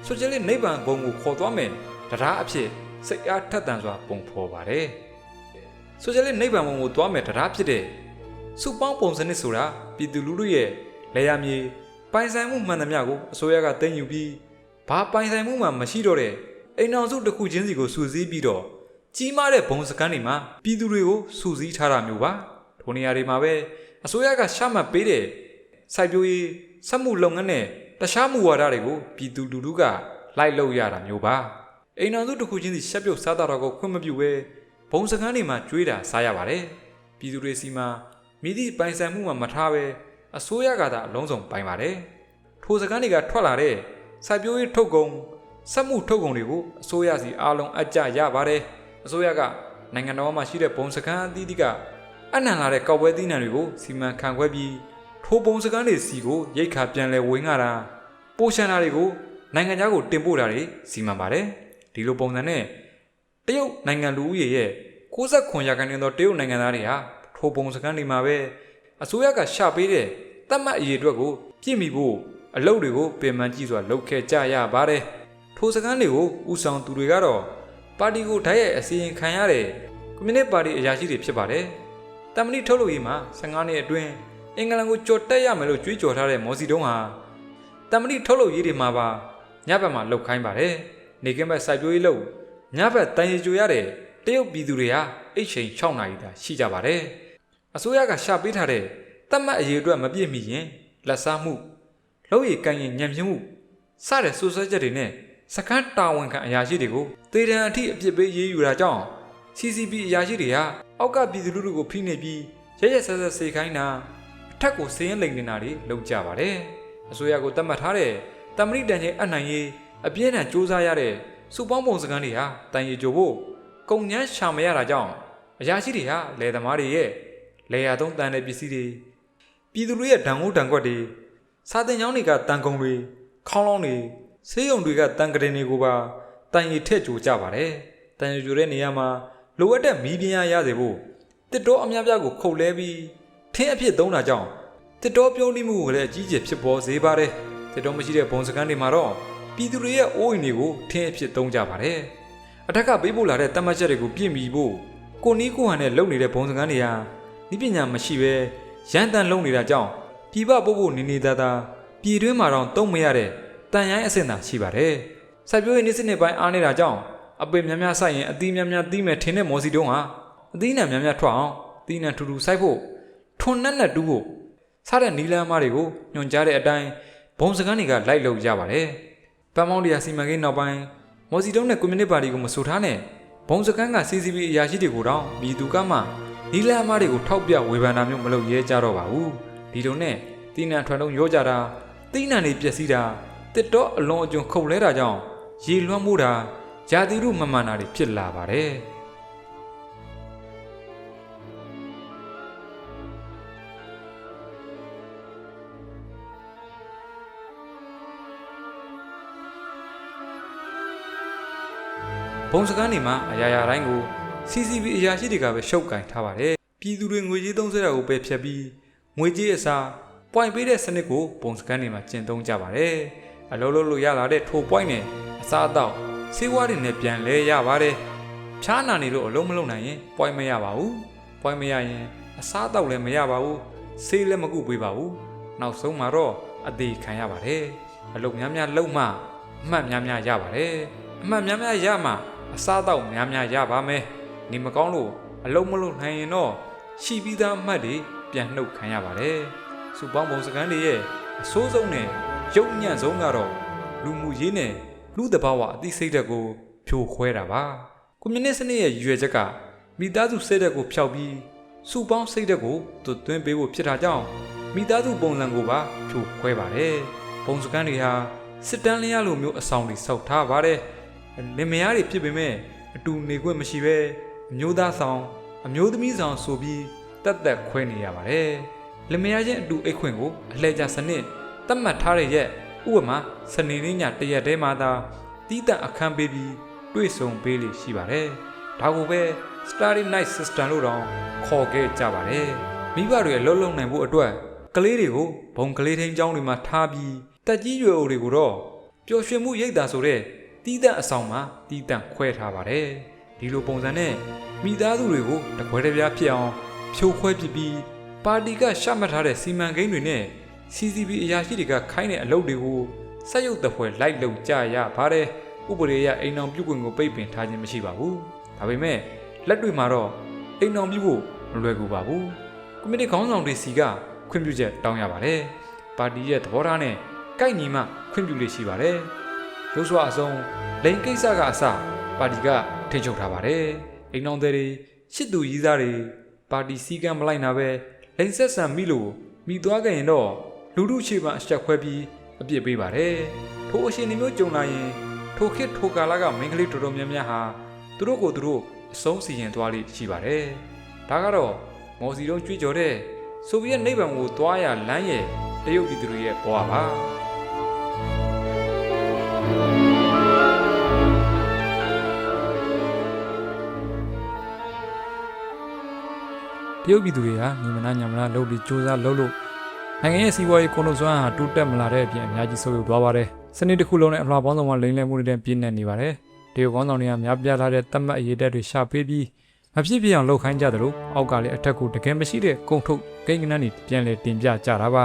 ဆိုရှယ်လစ်နိဗ္ဗာန်ဘုံကိုခေါ်သွားမယ်တရားအဖြစ်စိတ်အားထက်သန်စွာပုံဖော်ပါတယ်ဆိုရှယ်လစ်နိဗ္ဗာန်ဘုံကိုသွားမယ်တရားဖြစ်တဲ့စုပေါင်းပုံစနစ်ဆိုတာပြည်သူလူထုရဲ့လယ်ယာမြေပိုင်ဆိုင်မှုမှန်သမျှကိုအစိုးရကသိမ်းယူပြီးဘာပိုင်ဆိုင်မှုမှမရှိတော့တဲ့အိမ်အောင်စုတစ်ခုချင်းစီကိုစုစည်းပြီးတော့ကြီးမားတဲ့ဘုံစခန်းတွေမှာပြည်သူတွေကိုစုစည်းထားတာမျိုးပါထိုနေရာတွေမှာပဲအစိုးရကရှာမှတ်ပေးတဲ့စိုက်ပျိုးရေးစက်မှုလုပ်ငန်းနဲ့တခြားမူဝါဒတွေကိုပြည်သူလူထုကလိုက်လုပ်ရတာမျိုးပါအိမ်အောင်စုတစ်ခုချင်းစီရှက်ပြုတ်စားတာတော့ကိုခွင့်မပြုဘဲဘုံစခန်းတွေမှာကျွေးတာစားရပါတယ်ပြည်သူတွေစီမှာမိသည့်ပိုင်ဆိုင်မှုမှမထားဘဲအစိုးရကသာအလုံးစုံပိုင်ပါတယ်ထိုစခန်းတွေကထွက်လာတဲ့စိုက်ပျိုးရေးထုတ်ကုန်စက်မှုထုတ်ကုန်တွေကိုအစိုးရစီအားလုံးအကြရပါတယ်အစိုးရကနိုင်ငံတော်မှာရှိတဲ့ဘုံစခန်းအသီးသီးကအနှံလာတဲ့ကောက်ပွဲသီးနှံတွေကိုစီမံခန့်ခွဲပြီးထိုဘုံစခန်းတွေစီကိုရိတ်ခါပြန်လဲဝင်လာတာပိုရှန်တာတွေကိုနိုင်ငံခြားကိုတင်ပို့တာတွေစီမံပါတယ်ဒီလိုပုံစံနဲ့တရုတ်နိုင်ငံလူဦးရေရဲ့69%သောတရုတ်နိုင်ငံသားတွေဟာထိုဘုံစခန်းတွေမှာပဲအစိုးရကရှာပေးတဲ့သတ်မှတ်အရေးအတွက်ကိုပြည့်မီဖို့အလုပ်တွေကိုပင်ပန်းကြည့်စွာလုပ်ခဲ့ကြရပါတယ်ထိုစခန်းတွေကိုဦးဆောင်သူတွေကတော့ပါတီကိုဓာတ်ရိုက်အစီရင်ခံရတဲ့ကွန်မြူနစ်ပါတီအရာရှိတွေဖြစ်ပါတယ်တမ်မဏိထုတ်လုပ်ရေးမှာ15နှစ်အတွင်းအင်္ဂလန်ကိုကြော်တက်ရမယ်လို့ကြွေးကြော်ထားတဲ့မော်စီတုံးဟာတမ်မဏိထုတ်လုပ်ရေးတွေမှာပါညဘက်မှာလှုပ်ခိုင်းပါတယ်နေကင်းဘက်စိုက်ပျိုးရေးလုပ်ညဘက်တန်ရီကြိုရတဲ့တရုတ်ပြည်သူတွေဟာအိတ်ချိန်6နာရီသာရှိကြပါတယ်အစိုးရကရှာပေးထားတဲ့တတ်မှတ်အရေးအတွက်မပြည့်မီရင်လက်စားမှုလုပ်ရည်ကန်ရင်ညံပြင်းမှုစတဲ့စိုးစွဲချက်တွေနဲ့စခန်းတာဝန်ခံအရာရှိတွေကိုတေတံအထိအပြစ်ပေးရေးယူတာကြောင့် CCP အရာရှိတွေဟာအောက်ကပြည်သူလူထုကိုဖိနှိပ်ပြီးရဲရဲဆက်ဆက်စေခိုင်းတာအထက်ကိုစည်ရင်လိမ်နေတာတွေလုပ်ကြပါတယ်အစိုးရကိုတတ်မှတ်ထားတဲ့တမ္မဏိတန်ချိန်အနှံ့ရေးအပြင်းထန်စူးစမ်းရတဲ့စုပေါင်းပုံစံတွေဟာတန်ရီကြိုဖို့ကုန်ညမ်းရှာမရတာကြောင့်အရာရှိတွေဟာလယ်သမားတွေရဲ့လယ်ယာသုံးတန်တဲ့ပစ္စည်းတွေပြည်သူတွေရဲ့ဓာန်ငိုးဓာန်ကွက်တွေစာတင်ကျောင်းတွေကတန်ကုန်တွေခေါင်းလောင်းတွေဆေးရုံတွေကတန်ကရင်တွေကိုပါတန်ရီထက်ကြိုကြပါတယ်တန်ရီကြိုတဲ့နေရာမှာလိုအပ်တဲ့မီးပြင်းအားရစေဖို့တစ်တောအများပြားကိုခုတ်လဲပြီးထင်းအဖြစ်သုံးတာကြောင့်တစ်တောပြုံးလိမှုကိုလည်းအကြီးကျယ်ဖြစ်ပေါ်စေပါတယ်တစ်တောမရှိတဲ့ဘုံစခန်းတွေမှာတော့ပြည်သူတွေရဲ့အိုးအိမ်တွေကိုထင်းအဖြစ်သုံးကြပါတယ်အထက်ကပေးပို့လာတဲ့တတ်မှတ်ချက်တွေကိုပြည့်မီဖို့ကိုနီးကိုဟန်နဲ့လုပ်နေတဲ့ဘုံစခန်းတွေဟာဤပညာမရှိပဲရန်တန်လုံးနေတာကြောင့်ပြည်ပပို့ဖို့နေနေသားသားပြည်တွင်းမှာတော့တုံးမရတဲ့တန်ရိုင်းအဆင့်သာရှိပါတယ်စိုက်ပျိုးရေးနည်းစနစ်ပိုင်းအားနေတာကြောင့်အပေများများစိုက်ရင်အသီးများများသီးမယ်ထင်တဲ့မော်စီတုံးဟာအသီးနှံများများထွက်အောင်သီးနှံထူထူစိုက်ဖို့ထွန်းနဲ့တူးဖို့စားတဲ့နီလန်းမားတွေကိုညွှန်ကြားတဲ့အတိုင်းဘုံစခန်းတွေကလိုက်လုပ်ကြပါတယ်ပန်းမောင်းတရားစီမံကိန်းနောက်ပိုင်းမော်စီတုံးနဲ့ကွန်မြူနစ်ပါတီကိုမဆိုထားနဲ့ဘုံစခန်းက CCP အရာရှိတွေကိုတောင်ပြည်သူကမှနီလန်းမားတွေကိုထောက်ပြဝေဖန်တာမျိုးမလုပ်ရဲကြတော့ပါဘူးဒီလိုနဲ့သီးနှံထွန်းလုံးရောကြတာသီးနှံတွေပျက်စီးတာတစ်တော့အလွန်အကျွံခုတ်လဲတာကြောင့်ရေလွှမ်းမိုးတာဂျာတိရုမမှန်တာတွေဖြစ်လာပါတယ် ဘုံစကန်းတွေမှာအရာရာတိုင်းကို CCB အရာရှိတွေကပဲရှုပ်ကင်ထားပါတယ်ပြည်သူတွေငွေကြေးသုံးစွဲတာကိုပယ်ဖျက်ပြီးငွေကြေးအစားပွိုင်ပေးတဲ့စနစ်ကိုဘုံစကန်းတွေမှာကျင့်သုံးကြပါတယ်အလုံးလုံးလို့ရလာတဲ့ထိုပွိုင်နဲ့အစားအသောက်ဆေးဝါးတွေနဲ့ပြန်လဲရပါတယ်ဖြားနာနေလို့အလုံးမလုံးနိုင်ရင်ပွိုင်မရပါဘူးပွိုင်မရရင်အစားအသောက်လည်းမရပါဘူးဆေးလည်းမကုပေးပါဘူးနောက်ဆုံးမှာတော့အသေးခံရပါတယ်အလုပ်များများလုပ်မှအမှတ်များများရပါတယ်အမှတ်များများရမှအစားအသောက်များများရပါမယ်နေမကောင်းလို့အလုံးမလုံးနိုင်ရင်တော့ရှိပြီးသားအမှတ်တွေပြန်နှုတ်ခံရပါတယ်စုပေါင်းပုံစကန်းတွေရဲ့အဆိုးဆုံးနဲ့ရုပ်ညံ့ဆုံးကတော့လူမှုရေးနဲ့လူတဘာဝအသိစိတ်ဓာတ်ကိုဖြိုခွဲတာပါကွန်မြူနစ်စနစ်ရဲ့ရည်ရွယ်ချက်ကမိသားစုစိတ်ဓာတ်ကိုဖျောက်ပြီးစုပေါင်းစိတ်ဓာတ်ကိုသွင်းပေးဖို့ဖြစ်တာကြောင့်မိသားစုပုံစံကိုပါဖြိုခွဲပါတယ်ပုံစကန်းတွေဟာစစ်တမ်းလျားလိုမျိုးအဆောင်တွေစောက်ထားပါတယ်လင်မယားတွေဖြစ်ပေမဲ့အတူနေခွင့်မရှိဘဲအမျိုးသားဆောင်အမျိုးသမီးဆောင်ဆိုပြီးတက်တက်ခွဲနေရပါတယ်လင်မယားချင်းအတူအိတ်ခွင့်ကိုအလှည့်ကျစနစ်သတ်မှတ်ထားတဲ့ရက်ဥပမာစနေနေ့ညတရက်တည်းမှာသာတီးတန့်အခန်းပေးပြီးတွေ့ဆုံပေးလိရှိပါတယ်ဒါကိုပဲ Starry Night System လို့တောင်ခေါ်ခဲ့ကြပါတယ်မိဘတွေလှုပ်လှုပ်နိုင်ဖို့အတွက်ကလေးတွေကိုဘုံကလေးထင်းကျောင်းတွေမှာထားပြီးတက်ကြီးရွယ်အိုတွေကိုတော့ပျော်ရွှင်မှုရိပ်သာဆိုတဲ့တီးတန့်အဆောင်မှာတီးတန့်ခွဲထားပါတယ်ဒီလိုပုံစံနဲ့မိသားစုတွေကိုတကွဲတပြားဖြစ်အောင်ဖြိုခွဲပစ်ပြီးပါတီကရှမှတ်ထားတဲ့စီမံကိန်းတွေနဲ့ CCB အရာရှိတွေကခိုင်းတဲ့အလုပ်တွေကိုစက်ရုပ်တပွဲလိုက်လုပ်ကြရပါတယ်ဥပဒေအရအိမ်အောင်ပြုခွင့်ကိုပိတ်ပင်ထားခြင်းမရှိပါဘူးဒါပေမဲ့လက်တွေ့မှာတော့အိမ်အောင်ပြုဖို့မလွယ်ကူပါဘူးကွန်မြူနတီခေါင်းဆောင်တွေစီကခွင့်ပြုချက်တောင်းရပါတယ်ပါတီရဲ့သဘောထားနဲ့ကိုက်ညီမှခွင့်ပြုလို့ရှိပါတယ်ရုပ်စွာအစုံလိန်ကိစ္စကအစပါတီကထိန်းချုပ်ထားပါတယ်အိမ်အောင်တွေရှစ်သူရီးသားတွေပါတီစည်းကမ်းမလိုက်နာပဲလိန်ဆက်ဆံမိလို့မိသွားခဲ့ရင်တော့လူထုခြေပံအဆက်ခွဲပြီးအပြစ်ပေးပါတယ်ထိုအရှင်မျိုးကြုံလာရင်ထိုခေတ်ထိုကာလကမိန်းကလေးတော်တော်များများဟာသူတို့ကိုယ်သူတို့အဆုံးစီရင်သွားလိရှိပါတယ်ဒါကတော့မော်စီတုံးကြွေးကြော်တဲ့ဆိုဗီယက်နိဗ္ဗာန်ကိုသွားရလမ်းရဲ့တရုတ်ပြည်သူတွေရဲ့ဘဝပါတရုတ်ပြည်သူတွေဟာညီမနာညမနာလှုပ်ပြီးစူးစမ်းလှုပ်လို့နိုင်ငံရဲ့စီးပွားရေးကုန်လုံးစွမ်းဟာတိုးတက်မလာတဲ့အပြင်အများကြီးဆုတ်ယုတ်သွားပါတယ်စနစ်တစ်ခုလုံးနဲ့အဖလားပေါင်းစုံမှာလိမ့်လည်မှုတွေနဲ့ပြည့်နေနေပါတယ်တရုတ်ကောင်းဆောင်တွေကများပြားလာတဲ့တတ်မှတ်အရေးတက်တွေရှာပေးပြီးမဖြစ်ပြအောင်လှုပ်ခိုင်းကြတယ်လို့အောက်ကလည်းအထက်ကိုတကယ်မရှိတဲ့ကုန်ထုတ်ကိန်းကနန်းတွေပြန်လဲတင်ပြကြတာပါ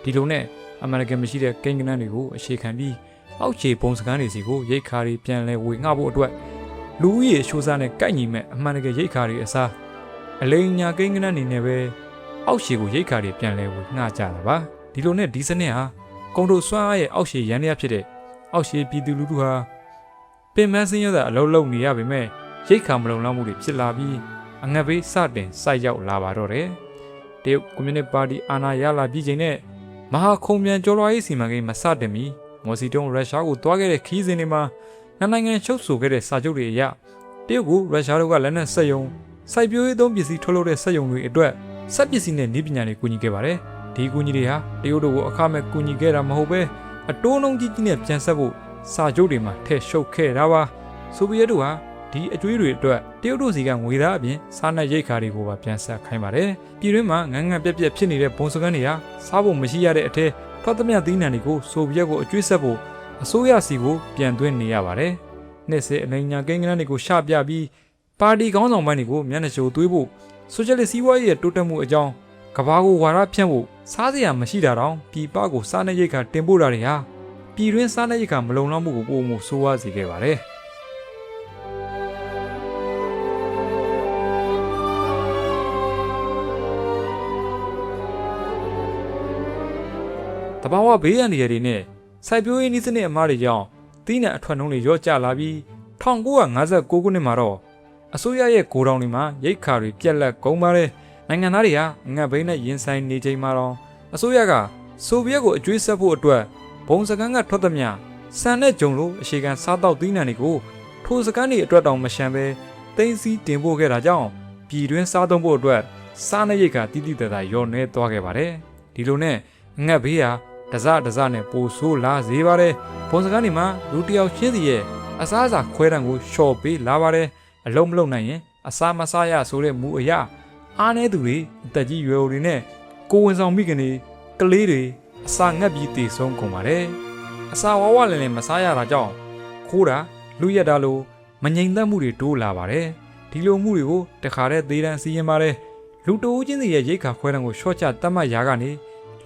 ဒီလိုနဲ့အမေရိကန်မရှိတဲ့ကိန်းကနန်းတွေကိုအခြေခံပြီးအောက်ခြေပုံစကားတွေစီကိုရိတ်ခါတွေပြန်လဲဝေငှဖို့အတွက်လူဦးရေရှိုးစားနဲ့ကိုက်ညီမဲ့အမှန်တကယ်ရိတ်ခါတွေအစားအလိမ်ညာကိန်းကနန်းနေနဲ့ပဲအောက်ခြေကိုရိတ်ခါတွေပြန်လဲဝေငှကြတာပါဒီလိုနဲ့ဒီစနစ်ဟာကုန်ထုတ်စွမ်းအားရဲ့အောက်ခြေရန်ရဖြစ်တဲ့အောက်ခြေပြည်သူလူထုဟာပင်မစင်းရတဲ့အလုံးလုံးနေရပေမဲ့ရိတ်ခါမလုံလောက်မှုတွေဖြစ်လာပြီးအငတ်ဘေးစတင်စိုက်ရောက်လာပါတော့တယ်တရုတ်ကွန်မြူနစ်ပါတီအာဏာရလာပြီးချိန်နဲ့မဟာခုံပြန်ကျော်လွှာရေးစီမံကိန်းမစတင်မီမော်စီတုံးရုရှားကိုတွားခဲ့တဲ့ခီးစဉ်တွေမှာနိုင်ငံချုပ်ဆိုခဲ့တဲ့စာချုပ်တွေအရတရုတ်ကိုရုရှားတို့ကလက်နက်စက်ရုံစိုက်ပျိုးရေးသုံးပစ္စည်းထုတ်လုပ်တဲ့စက်ရုံတွေအတွက်စက်ပစ္စည်းနဲ့နည်းပညာတွေကူညီခဲ့ပါတယ်ဒီကူညီတွေဟာတရုတ်တို့ကိုအခမဲ့ကူညီခဲ့တာမဟုတ်ပဲအတိုးနှုန်းကြီးကြီးနဲ့ပြန်ဆက်ဖို့စာချုပ်တွေမှာထည့်ရှုပ်ခဲ့တာပါဆိုဗီယက်တို့ဟာဒီအကျွေးတွေအတွက်တရုတ်တို့စီကငွေသားအပြင်စားနပ်ရိက္ခာတွေကိုပါပြန်ဆက်ခိုင်းပါတယ်ပြည်တွင်းမှာငန်းငန်းပြက်ပြက်ဖြစ်နေတဲ့ဘုံစကန်းတွေဟာစားဖို့မရှိရတဲ့အထက်ထွက်သမျှသီးနှံတွေကိုဆိုဗီယက်ကိုအကျွေးဆက်ဖို့အစိုးရစီကိုပြန်သွင်းနေရပါတယ်နှစ်စဉ်အလိမ်ညာကိန်းကနန်းတွေကိုရှပြပြီးပါတီခေါင်းဆောင်ပိုင်းတွေကိုမျက်နှာချိုသွေးဖို့ဆိုရှယ်လစ်စီးပွားရေးရဲ့တိုးတက်မှုအကြောင်းကဘာကိုဝါဒဖြန့်ဖို့စားစရာမရှိတာတောင်ပြည်ပကိုစားနပ်ရိက္ခာတင်ပို့တာတွေဟာပြည်တွင်းစားနပ်ရိက္ခာမလုံလောက်မှုကိုပိုမိုဆိုးဝါးစေခဲ့ပါတယ်တဘာဝဘေးရန်တွေနဲ့စိုက်ပျိုးရေးနည်းစနစ်အမှားတွေကြောင့်သီးနှံအထွက်နှုန်းတွေလျော့ကျလာပြီး1959ခုနှစ်မှာတော့အစိုးရရဲ့ဂိုဒေါင်တွေမှာရိတ်ခါတွေပြက်လက်ကုန်ပါတယ်နိုင်ငံသားတွေဟာငတ်ဘိန်းနဲ့ရင်ဆိုင်နေချိန်မှာတော့အစိုးရကဆိုဗီယက်ကိုအကျွေးဆက်ဖို့အတွက်ဘုံစကန်းကထွက်သမျှစံနဲ့ဂျုံလိုအခြေခံစားတောက်သီးနှံတွေကိုထိုစကန်းတွေအတွက်တောင်မရှမ်းပဲသိမ်းဆည်းတင်ပို့ခဲ့တာကြောင့်ပြည်တွင်းစားသုံးဖို့အတွက်စားနပ်ရိက္ခာတိတိတတ်တာလျော့နေသွားခဲ့ပါတယ်ဒီလိုနဲ့ငတ်ဘေးဟာတစနဲ့ပိုဆိုးလာစေပါတယ်ဘုံစကန်းတွေမှာလူတယောက်ချင်းစီရဲ့ အစားအစာခွဲတံကိုလျှော်ပေးလာပါတယ်အလုံးမလုံးနိုင်ရင်အစားမစားရဆိုတဲ့မူအရာအားနည်းသူတွေအသက်ကြီးရွယ်အိုတွေနဲ့ကိုဝင်ဆောင်မိခင်တွေကလေးတွေအစာငတ်ပြီးတည်ဆုံးကုန်ပါတယ်အစာဝါဝလင်လင်မစားရတာကြောင့်ခိုးတာလူရက်တာလိုမငြိမ်သက်မှုတွေတိုးလာပါတယ်ဒီလိုမှုတွေကိုတခါတည်းသေးတန်းစီရင်ပါတယ်လူတဦးချင်းစီရဲ့ရိတ်ခါခွဲတံကိုရှော့ချတတ်မှတ်ရာကနေ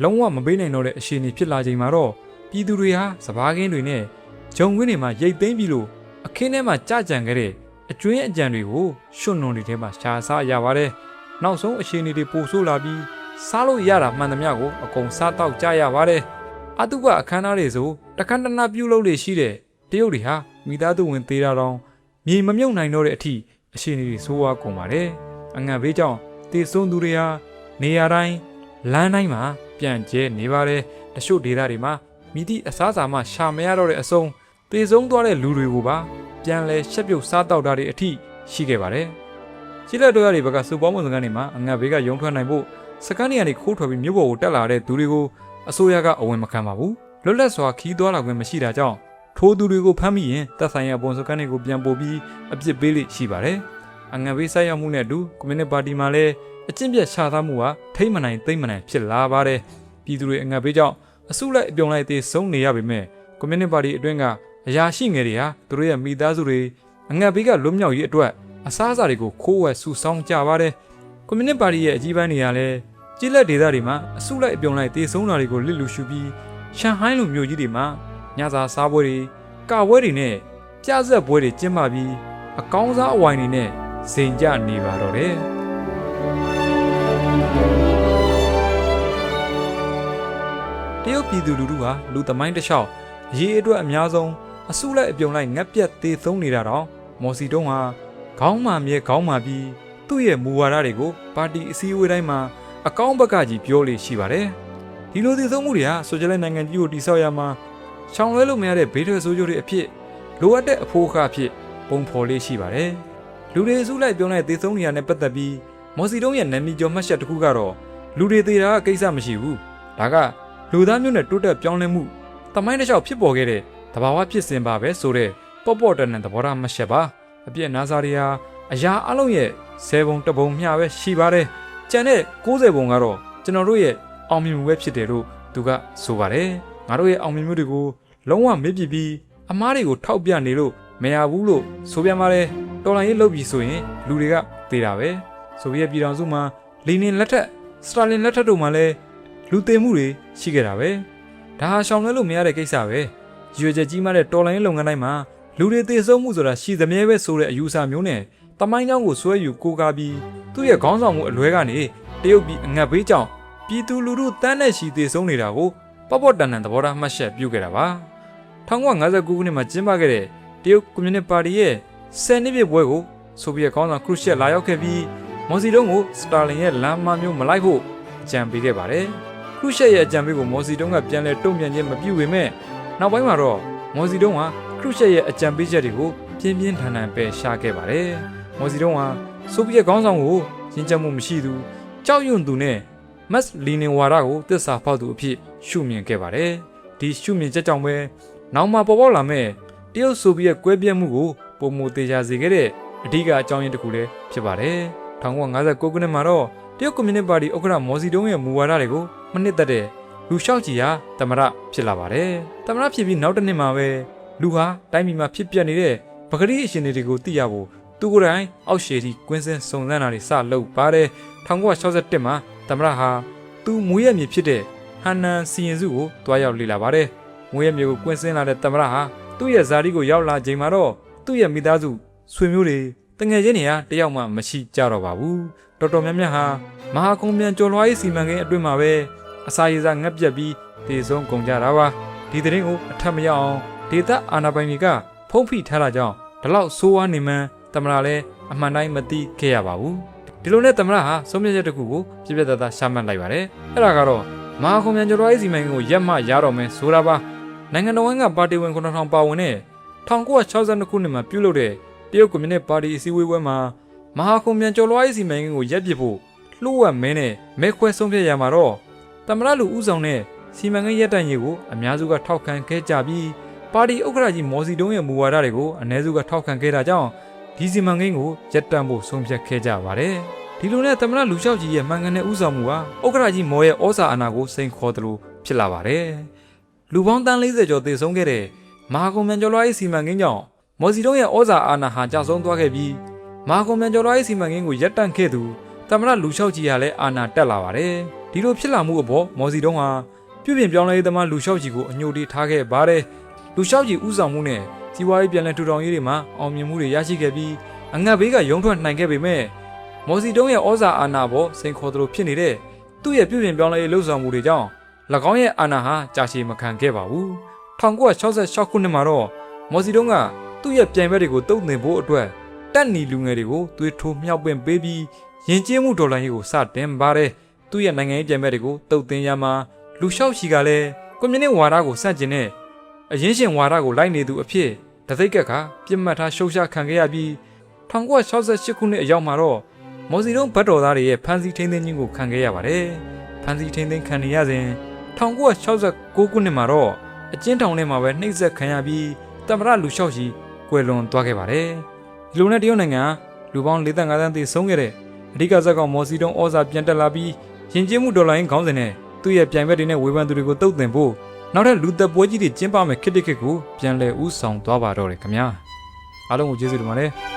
လုံးဝမပေးနိုင်တော့တဲ့အခြေအနေဖြစ်လာချိန်မှာတော့ပြည်သူတွေဟာစဘာကင်းတွေနဲ့ဂျုံခွင်းတွေမှာရိတ်သိမ်းပြီးလို့အခင်းထဲမှာကြကြံခဲ့တဲ့အကျွင်းအကြံတွေကိုရွှွန့်နွန်တွေထဲမှာရှားစားရပါတယ်နောက်ဆုံးအခြေအနေတွေပိုဆိုးလာပြီးစားလို့ရတာမှန်သမျှကိုအကုန်စားတော့ကြရပါတယ်အတုပအခမ်းအနားတွေဆိုတခဏတနပြုလုပ်လေရှိတဲ့တရုတ်တွေဟာမိသားစုဝင်သေးတာတောင်မြေမမြုပ်နိုင်တော့တဲ့အထိအခြေအနေတွေဆိုးဝါးကုန်ပါတယ်အငံဘေးကြောင့်တေဆုံးသူတွေဟာနေရာတိုင်းလမ်းတိုင်းမှာပြန့်ကျဲနေပါတယ်တချို့ဒေသတွေမှာမိသည့်အစားအစာမှရှာမရတော့တဲ့အဆုံးတေဆုံးသွားတဲ့လူတွေကိုပါပြန်လဲရှက်ပြုတ်စားတောက်တာတွေအထိရှိခဲ့ပါတယ်ရှိလက်တော်ရတွေဘက်ကစူပေါင်းမွန်စကန်တွေမှာအငံဘေးကရုံထွက်နိုင်ဖို့စကန်တွေကနေခိုးထွက်ပြီးမြို့ပေါ်ကိုတက်လာတဲ့သူတွေကိုအစိုးရကအဝင်မခံပါဘူးလွတ်လပ်စွာခီးသွားလာခွင့်မရှိတာကြောင့်ထိုးသူတွေကိုဖမ်းမိရင်တပ်ဆိုင်ရာပုံစကန်တွေကိုပြန်ပို့ပြီးအပြစ်ပေးလိရှိပါတယ်အငံဘေးဆိုင်ရမှုနဲ့အတူကွန်မြူနစ်ပါတီမှာလည်းအကျင့်ပြတ်ရှားသားမှုဟာထိမ့်မနိုင်သိမ့်မနိုင်ဖြစ်လာပါတယ်ပြည်သူတွေအငံဘေးကြောင့်အစုလိုက်အပြုံလိုက်သေးဆုံးနေရပေမဲ့ကွန်မြူနစ်ပါတီအတွင်းကအရာရှိငယ်တွေဟာသူတို့ရဲ့မိသားစုတွေအငတ်ဘေးကလွတ်မြောက်ရေးအတွက်အစားအစာတွေကိုခိုးဝယ်စုဆောင်းကြပါတယ်ကွန်မြူနစ်ပါတီရဲ့အကြီးပိုင်းတွေကလည်းကြီးလက်ဒေသတွေမှာအစုလိုက်အပြုံလိုက်တေဆုံးတာတွေကိုလစ်လူရှုပြီးရှန်ဟိုင်းလိုမြို့ကြီးတွေမှာညစာစားပွဲတွေကာပွဲတွေနဲ့ပြဆက်ပွဲတွေကျင်းပပြီးအကောင်းစားအဝိုင်တွေနဲ့ဇင်ကြနေပါတော့တယ်တရုတ်ပြည်သူလူထုဟာလူသမိုင်းတစ်လျှောက်အရေးအတွက်အများဆုံးအစုလိုက်အပြုံလိုက်ငတ်ပြတ်သေးဆုံးနေတာတော့မော်စီတုံးဟာခေါင်းမာမြဲခေါင်းမာပြီးသူ့ရဲ့မူဝါဒတွေကိုပါတီအစည်းအဝေးတိုင်းမှာအကောင်းဘက်ကကြီးပြောလို့ရှိပါတယ်ဒီလိုသေဆုံးမှုတွေဟာဆိုရှယ်လစ်နိုင်ငံကြီးကိုတည်ဆောက်ရမှာရှောင်လွဲလို့မရတဲ့ဘေးထွက်ဆိုးကျိုးတွေအဖြစ်လိုအပ်တဲ့အဖိုးအခအဖြစ်ပုံဖော်လေးရှိပါတယ်လူတွေအစုလိုက်ပြုံလိုက်သေဆုံးနေရတဲ့ပတ်သက်ပြီးမော်စီတုံးရဲ့နာမည်ကျော်မှတ်ချက်တစ်ခုကတော့လူတွေသေတာကကိစ္စမရှိဘူးဒါကလူသားမျိုးနဲ့တိုးတက်ပြောင်းလဲမှုတမိုင်းတစ်လျှောက်ဖြစ်ပေါ်ခဲ့တဲ့တဘာဝဖြစ်စဉ်ပါပဲဆိုတဲ့ပေါ့ပေါ့တန်တန်သဘောထားမှတ်ချက်ပါအပြည့်နာစာတွေဟာအရာအလုံးရဲ့10ပုံ1ပုံမျှပဲရှိပါတယ်ကျန်တဲ့90ပုံကတော့ကျွန်တော်တို့ရဲ့အောင်မြင်မှုပဲဖြစ်တယ်လို့သူကဆိုပါတယ်ငါတို့ရဲ့အောင်မြင်မှုတွေကိုလုံးဝမေ့ပြစ်ပြီးအမားတွေကိုထောက်ပြနေလို့မရဘူးလို့ဆိုပြန်ပါတယ်တော်လိုင်းရေးလုပ်ပြီးဆိုရင်လူတွေကသေတာပဲဆိုဗီယက်ပြည်ထောင်စုမှာလီနင်လက်ထက်စတာလင်လက်ထက်တို့မှာလည်းလူသေမှုတွေရှိခဲ့တာပဲဒါဟာရှောင်လွှဲလို့မရတဲ့ကိစ္စပဲရွေချက်ကြီးမှတဲ့တော်လိုင်းလုပ်ငန်းတိုင်းမှာလူတွေသေဆုံးမှုဆိုတာရှိသမျှပဲဆိုတဲ့အယူအဆမျိုးနဲ့တမိုင်းကြောင်းကိုဆွဲယူကိုးကားပြီးသူ့ရဲ့ခေါင်းဆောင်မှုအလွဲကနေတရုတ်ပြည်အငတ်ဘေးကြောင့်ပြည်သူလူထုတန်းနဲ့ချီသေဆုံးနေတာကိုပေါ့ပေါ့တန်တန်သဘောထားမှတ်ချက်ပြုခဲ့တာပါ1959ခုနှစ်မှာကျင်းပခဲ့တဲ့တရုတ်ကွန်မြူနစ်ပါတီရဲ့10နှစ်ပြည့်ပွဲကိုဆိုဗီယက်ခေါင်းဆောင်ခရုရှက်လာရောက်ခဲ့ပြီးမော်စီတုံးကိုစတာလင်ရဲ့လမ်းမမျိုးမလိုက်ဖို့အကြံပေးခဲ့ပါတယ်ခရုရှက်ရဲ့အကြံပေးကိုမော်စီတုံးကပြန်လဲတုံ့ပြန်ခြင်းမပြုပေမဲ့နောက်ပိုင်းမှာတော့မော်စီတုံးဟာခရုရှက်ရဲ့အကြံပေးချက်တွေကိုပြင်းပြင်းထန်ထန်ပယ်ရှားခဲ့ပါတယ်မော်စီတုံးဟာဆိုဗီယက်ခေါင်းဆောင်ကိုရင်းချက်မှုမရှိသူကြောက်ရွံ့သူနဲ့မတ်လီနင်ဝါဒကိုသစ္စာဖောက်သူအဖြစ်ရှုမြင်ခဲ့ပါတယ်ဒီရှုမြင်ချက်ကြောင့်ပဲနောက်မှပေါ်ပေါက်လာမဲ့တရုတ်ဆိုဗီယက်ကွဲပြဲမှုကိုပုံမသေးချာစေခဲ့တဲ့အဓိကအကြောင်းရင်းတစ်ခုလည်းဖြစ်ပါတယ်1959ခုနှစ်မှာတော့တရုတ်ကွန်မြူနစ်ပါတီဥက္ကဋ္ဌမော်စီတုံးရဲ့မူဝါဒတွေကိုမနှစ်သက်တဲ့လူလျှောက်ကြီးဟာသမရဖြစ်လာပါတယ်သမရဖြစ်ပြီးနောက်တစ်နှစ်မှာပဲလူဟာတိုင်းပြည်မှာဖြစ်ပျက်နေတဲ့ပဂရိအရှင်တွေကိုသိရဖို့သူကိုယ်တိုင်အောက်ရှည်ထိကွင်းစင်းစုံစမ်းတာတွေစလုပ်ပါတယ်1961မှာသမရဟာသူမွေးရမြေဖြစ်တဲ့ဟန်နန်စီရင်စုကိုတွားရောက်လေ့လာပါတယ်မွေးရမြေကိုကွင်းစင်းလာတဲ့သမရဟာသူ့ရဲ့ဇာတိကိုရောက်လာချိန်မှာတော့သူ့ရဲ့မိသားစုဆွေမျိုးတွေတငယ်ချင်းတွေဟာတယောက်မှမရှိကြတော့ပါဘူးတော်တော်များများဟာမဟာကုန်းပြန်ကျော်လွှားရေးစီမံကိန်းအတွင်းမှာပဲအစာရေစာငတ်ပြတ်ပြီးတည်ဆုံးကုန်ကြတာပါဒီသတင်းကိုအထက်မရောက်အောင်ဒေသအာဏာပိုင်တွေကဖုံးဖိထားတာကြောင့်ဒီလောက်ဆိုးဝါးနေမှန်းသမရလည်းအမှန်တိုင်းမသိခဲ့ရပါဘူးဒီလိုနဲ့သမရဟာဆုံးဖြတ်ချက်တစ်ခုကိုပြပြတသားရှာမှတ်လိုက်ပါတယ်အဲ့ဒါကတော့မဟာကုန်းပြန်ကျော်လွှားရေးစီမံကိန်းကိုရက်မှရတော့မယ်ဆိုတာပါနိုင်ငံတော်ကပါတီဝင်9000ပါဝင်တဲ့1962ခုနှစ်မှာပြုလုပ်တဲ့တရုတ်ကွန်မြူနစ်ပါတီအစည်းအဝေးပွဲမှာမဟာကုန်းပြန်ကျော်လွှားရေးစီမံကိန်းကိုရပ်ပစ်ဖို့လှုပ်ဝက်မဲနဲ့မဲခွဲဆုံးဖြတ်ရမှာတော့သမရလူဦးဆောင်တဲ့စီမံကိန်းရပ်တန့်ရေးကိုအများစုကထောက်ခံခဲ့ကြပြီး ပါတီဥက္ကဋ္ဌကြီးမော်စီတုံးရဲ့မူဝါဒတွေကိုအ ਨੇ စုကထောက်ခံခဲ့တာကြောင့်ဒီစီမံကိန်းကိုရပ်တန့်ဖို့ဆုံးဖြတ်ခဲ့ကြပါတယ်ဒီလိုနဲ့သမ္မတလူလျှောက်ကြီးရဲ့မှန်ကန်တဲ့ဥဆောင်မှုဟာဥက္ကဋ္ဌကြီးမော်ရဲ့ဩဇာအာဏာကိုစိန်ခေါ်သလိုဖြစ်လာပါတယ်လူပေါင်းတန်း40ကျော်သေဆုံးခဲ့တဲ့မဟာကုံမြန်ကျော်လွှားရေးစီမံကိန်းကြောင့်မော်စီတုံးရဲ့ဩဇာအာဏာဟာကျဆုံးသွားခဲ့ပြီးမဟာကုံမြန်ကျော်လွှားရေးစီမံကိန်းကိုရပ်တန့်ခဲ့သူသမ္မတလူလျှောက်ကြီးဟာလည်းအာဏာတက်လာပါတယ်ဒီလိုဖြစ်လာမှုအပေါ်မော်စီတုံးဟာပြုပြင်ပြောင်းလဲရေးသမားလူလျှောက်ကြီးကိုအညှို့တေးထားခဲ့ပါတယ်လူလျှောက်ကြီးဥဆောင်မှုနဲ့စီးပွားရေးပြန်လည်ထူထောင်ရေးတွေမှာအောင်မြင်မှုတွေရရှိခဲ့ပြီးအငတ်ဘေးကရုံထွက်နိုင်ခဲ့ပေမဲ့မော်စီတုံးရဲ့ဩဇာအာဏာပေါ်စိန်ခေါ်သလိုဖြစ်နေတဲ့သူ့ရဲ့ပြုပြင်ပြောင်းလဲရေးလှုပ်ဆောင်မှုတွေကြောင့်၎င်းရဲ့အာဏာဟာကြာရှည်မခံခဲ့ပါဘူး1966ခုနှစ်မှာတော့မော်စီတုံးကသူ့ရဲ့ပြိုင်ဘက်တွေကိုတုံ့တင်ဖို့အတွက်တက်နီလူငယ်တွေကိုသွေးထိုးမြောက်ပင့်ပေးပြီးယဉ်ကျေးမှုဒေါ်လာရေးကိုစတင်ပါတယ်သူ့ရဲ့နိုင်ငံရေးပြိုင်ဘက်တွေကိုတုံ့တင်ရမှာလူလျှောက်ချီကလည်းကွန်မြူနစ်ဝါဒကိုစန့်ကျင်တဲ့အရင်းရှင်ဝါဒကိုလိုက်နေသူအဖြစ်တသိက်ကပြစ်မှတ်ထားရှုံချခံခဲ့ရပြီး1968ခုနှစ်အရောက်မှာတော့မော်စီတုံးဗတ်တော်သားတွေရဲ့ဖမ်းဆီးထိန်းသိမ်းခြင်းကိုခံခဲ့ရပါတယ်ဖမ်းဆီးထိန်းသိမ်းခံရစဉ်1969ခုနှစ်မှာတော့အကျဉ်းထောင်ထဲမှာပဲနှိပ်စက်ခံရပြီးသမ္မတလူလျှောက်ကြီးကွယ်လွန်သွားခဲ့ပါတယ်ဒီလိုနဲ့တရုတ်နိုင်ငံလူပေါင်း45သန်းသေဆုံးခဲ့တဲ့အဓိကဇက်ကောင်မော်စီတုံးဩဇာပြန်တက်လာပြီးယဉ်ကျေးမှုဒေါ်လာရင်းခေါင်းစဉ်နဲ့သူ့ရဲ့ပြိုင်ဘက်တွေနဲ့ဝေဖန်သူတွေကိုတုံ့တင်ဖို့နောက်ထပ်လူသက်ပွဲကြီးတွေကျင်းပမယ်ခေတ်တစ်ခေတ်ကိုပြန်လည်ဦးဆောင်သွားပါတော့တယ်ခင်ဗျာအားလုံးကိုကျေးဇူးတင်ပါတယ်